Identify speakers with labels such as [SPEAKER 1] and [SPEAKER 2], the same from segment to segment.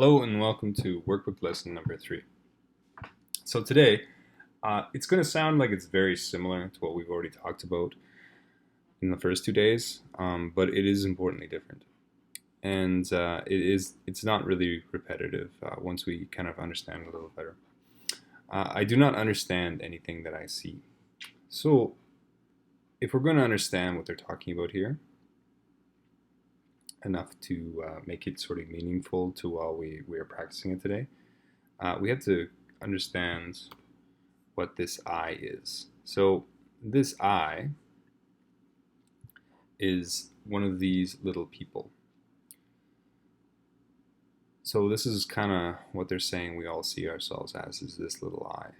[SPEAKER 1] Hello and welcome to Workbook lesson number 3. So today, it's going to sound like it's very similar to what we've already talked about in the first 2 days, but it is importantly different. And it's not really repetitive once we kind of understand it a little better. I do not understand anything that I see. So if we're going to understand what they're talking about here, enough to make it sort of meaningful to while we are practicing it today, we have to understand what this I is. So this I is one of these little people. So this is kind of what they're saying we all see ourselves as, is this little I.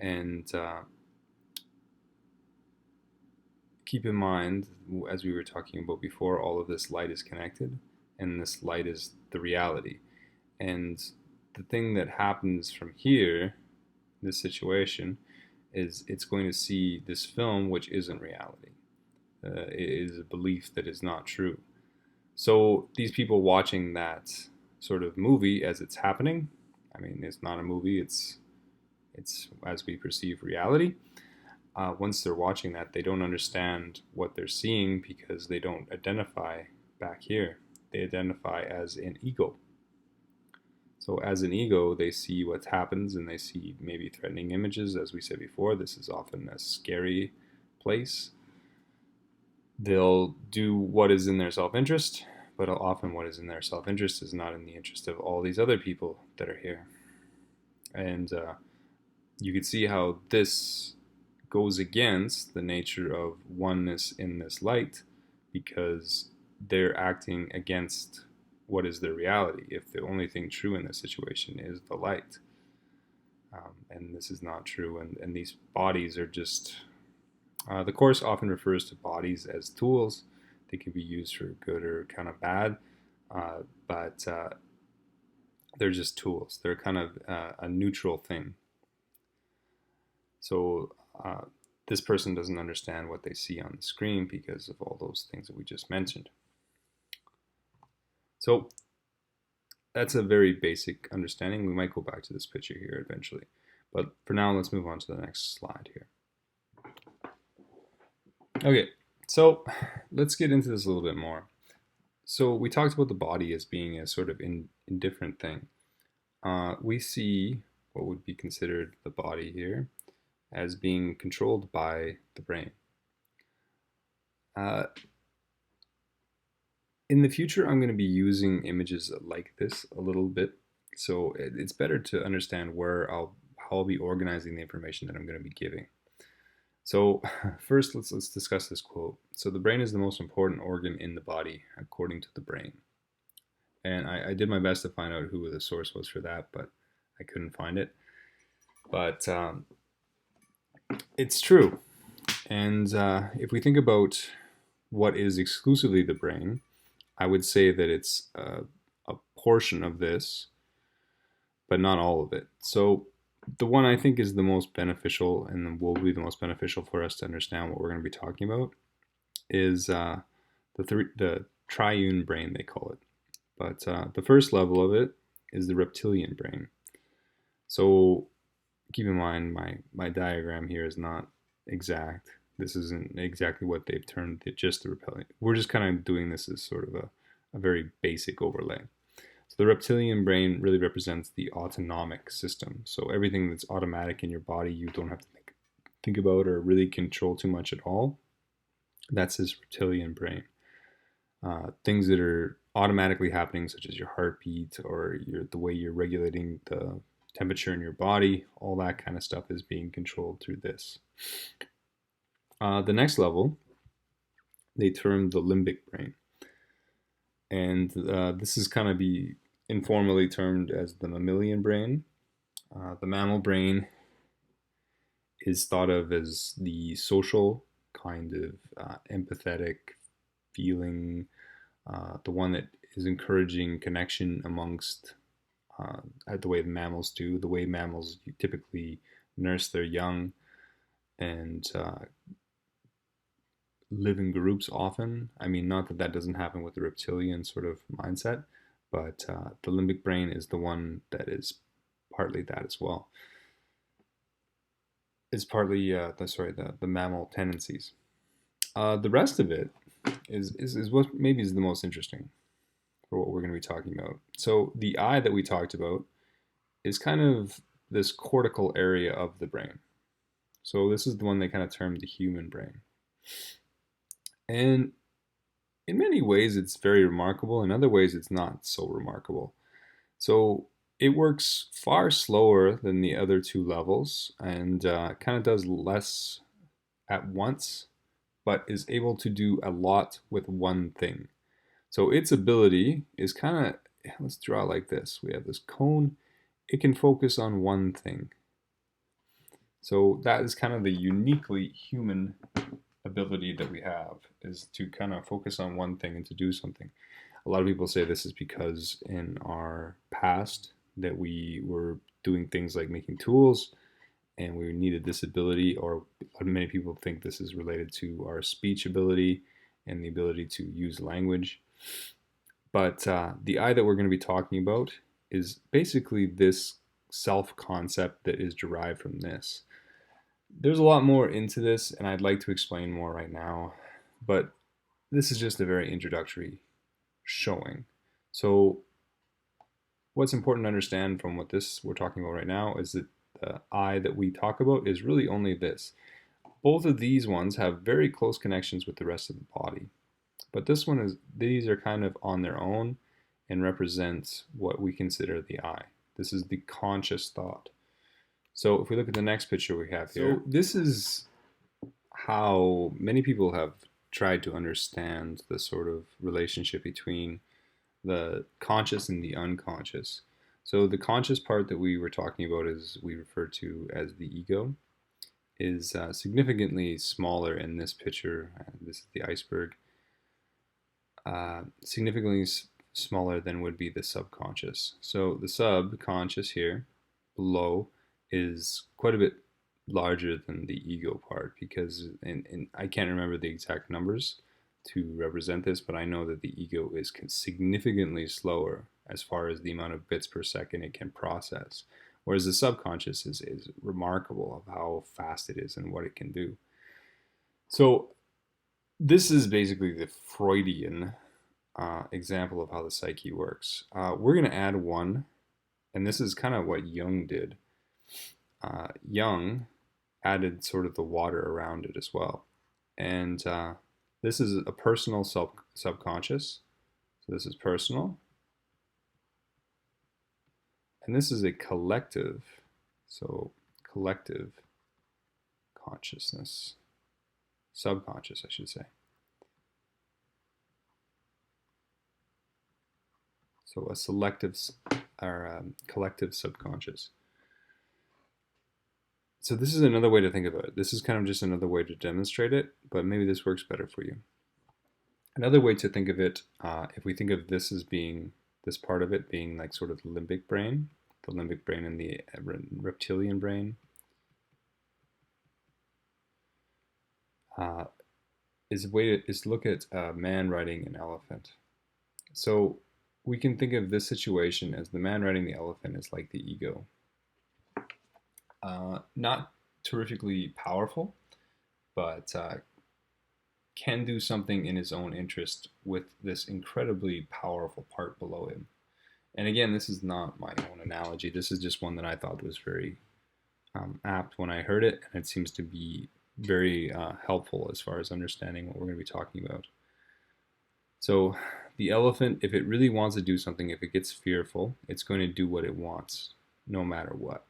[SPEAKER 1] And keep in mind, as we were talking about before, all of this light is connected, and this light is the reality. And the thing that happens from here, this situation, is it's going to see this film which isn't reality. It is a belief that is not true. So these people watching that sort of movie as it's happening, I mean, it's not a movie, it's as we perceive reality. Once they're watching that, they don't understand what they're seeing because they don't identify back here. They identify as an ego. So as an ego, they see what happens and they see maybe threatening images. As we said before, this is often a scary place. They'll do what is in their self-interest, but often what is in their self-interest is not in the interest of all these other people that are here. And you can see how this goes against the nature of oneness in this light, because they're acting against what is their reality if the only thing true in this situation is the light. And this is not true, and these bodies are just the Course often refers to bodies as tools. They can be used for good or kind of bad, but they're just tools. They're kind of a neutral thing. So this person doesn't understand what they see on the screen because of all those things that we just mentioned. So that's a very basic understanding. We might go back to this picture here eventually. But for now, let's move on to the next slide here. Okay, so let's get into this a little bit more. So we talked about the body as being a sort of indifferent thing. We see what would be considered the body here as being controlled by the brain. In the future, I'm going to be using images like this a little bit, so it's better to understand how I'll be organizing the information that I'm going to be giving. So first, let's discuss this quote. So the brain is the most important organ in the body, according to the brain. And I did my best to find out who the source was for that, but I couldn't find it. But it's true. And if we think about what is exclusively the brain, I would say that it's a portion of this, but not all of it. So the one I think is the most beneficial and will be the most beneficial for us to understand what we're going to be talking about is the triune brain, they call it. But the first level of it is the reptilian brain. So keep in mind my diagram here is not exact. This isn't exactly what they've termed just the reptilian. We're just kind of doing this as sort of a very basic overlay. So the reptilian brain really represents the autonomic system. So everything that's automatic in your body, you don't have to think about or really control too much at all. That's this reptilian brain. Things that are automatically happening, such as your heartbeat or the way you're regulating the temperature in your body, all that kind of stuff is being controlled through this. The next level, they term the limbic brain. And this is kind of be informally termed as the mammalian brain. The mammal brain is thought of as the social kind of empathetic feeling, the one that is encouraging connection amongst the way the mammals do, the way mammals typically nurse their young and live in groups often. I mean, not that that doesn't happen with the reptilian sort of mindset, but the limbic brain is the one that is partly that as well. It's partly the mammal tendencies. The rest of it is what maybe is the most interesting for what we're going to be talking about. So the eye that we talked about is kind of this cortical area of the brain. So this is the one they kind of termed the human brain. And in many ways, it's very remarkable. In other ways, it's not so remarkable. So it works far slower than the other two levels and kind of does less at once, but is able to do a lot with one thing. So its ability is kind of, let's draw like this. We have this cone. It can focus on one thing. So that is kind of the uniquely human ability that we have, is to kind of focus on one thing and to do something. A lot of people say this is because in our past that we were doing things like making tools and we needed this ability, or many people think this is related to our speech ability and the ability to use language. But the eye that we're going to be talking about is basically this self-concept that is derived from this. There's a lot more into this, and I'd like to explain more right now, but this is just a very introductory showing. So what's important to understand from what this we're talking about right now is that the eye that we talk about is really only this. Both of these ones have very close connections with the rest of the body, but these are kind of on their own and represent what we consider the eye. This is the conscious thought. So if we look at the next picture we have here, so this is how many people have tried to understand the sort of relationship between the conscious and the unconscious. So the conscious part that we were talking about is we refer to as the ego, is significantly smaller in this picture. This is the iceberg. Significantly smaller than would be the subconscious. So the subconscious here below is quite a bit larger than the ego part, because and I can't remember the exact numbers to represent this, but I know that the ego is significantly slower as far as the amount of bits per second it can process, whereas the subconscious is remarkable of how fast it is and what it can do. So this is basically the Freudian example of how the psyche works. We're going to add one, and this is kind of what Jung did. Jung added sort of the water around it as well. And this is a personal subconscious. So this is personal. And this is a collective. So collective consciousness. Subconscious, I should say. So a selective or collective subconscious. So this is another way to think about it. This is kind of just another way to demonstrate it, but maybe this works better for you. Another way to think of it, if we think of this as being, this part of it being like sort of the limbic brain and the reptilian brain, is to look at a man riding an elephant. So we can think of this situation as the man riding the elephant is like the ego. Not terrifically powerful, but can do something in his own interest with this incredibly powerful part below him. And again, this is not my own analogy. This is just one that I thought was very apt when I heard it, and it seems to be very helpful as far as understanding what we're going to be talking about. So the elephant, if it really wants to do something, if it gets fearful, it's going to do what it wants, no matter what.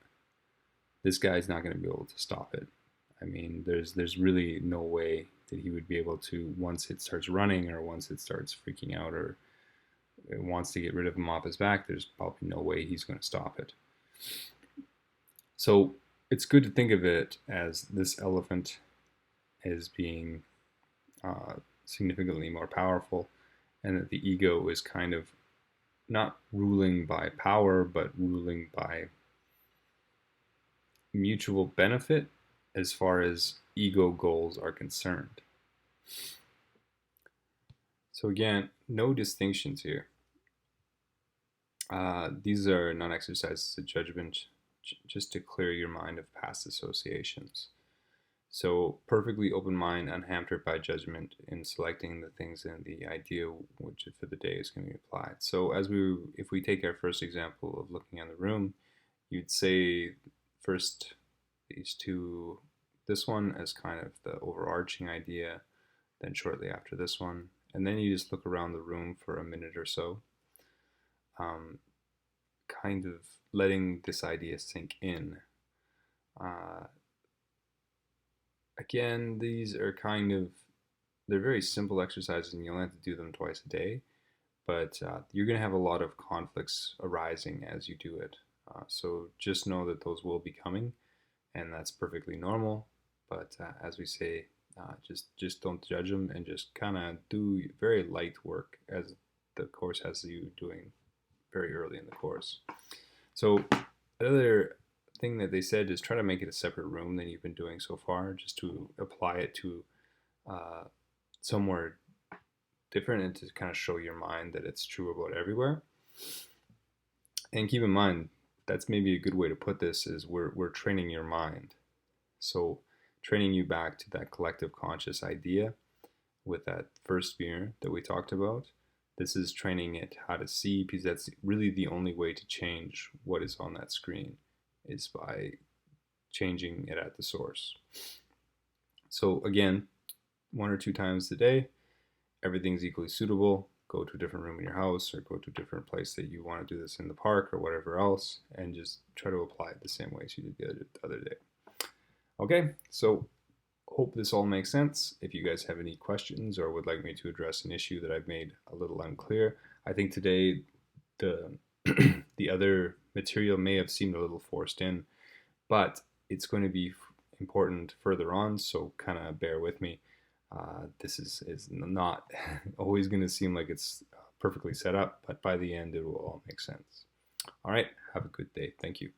[SPEAKER 1] This guy's not going to be able to stop it. I mean, there's really no way that he would be able to, once it starts running or once it starts freaking out or it wants to get rid of him off his back, there's probably no way he's going to stop it. So it's good to think of it as this elephant as being significantly more powerful, and that the ego is kind of not ruling by power, but ruling by mutual benefit as far as ego goals are concerned. So again, no distinctions here. These are non-exercises of judgment, just to clear your mind of past associations. So perfectly open mind, unhampered by judgment in selecting the things in the idea which for the day is going to be applied. So if we take our first example of looking in the room, you'd say first these two, this one as kind of the overarching idea, then shortly after this one, and then you just look around the room for a minute or so, um, kind of letting this idea sink in. Uh, Again, these are they're very simple exercises and you only have to do them twice a day, but you're going to have a lot of conflicts arising as you do it. So just know that those will be coming, and that's perfectly normal. But as we say, just don't judge them and just kind of do very light work as the course has you doing very early in the course. So another thing that they said is try to make it a separate room than you've been doing so far, just to apply it to uh, somewhere different and to kind of show your mind that it's true about everywhere. And keep in mind, that's maybe a good way to put this is we're training your mind. So training you back to that collective conscious idea with that first mirror that we talked about. This is training it how to see, because that's really the only way to change what is on that screen is by changing it at the source. So again, 1 or 2 times a day, everything's equally suitable. Go to a different room in your house or go to a different place that you want to do this in the park or whatever else, and just try to apply it the same way as you did the other day. Okay, so hope this all makes sense. If you guys have any questions or would like me to address an issue that I've made a little unclear, I think today the the other material may have seemed a little forced in, but it's going to be important further on, so kind of bear with me. This is not always going to seem like it's perfectly set up, but by the end it will all make sense. All right, have a good day. Thank you.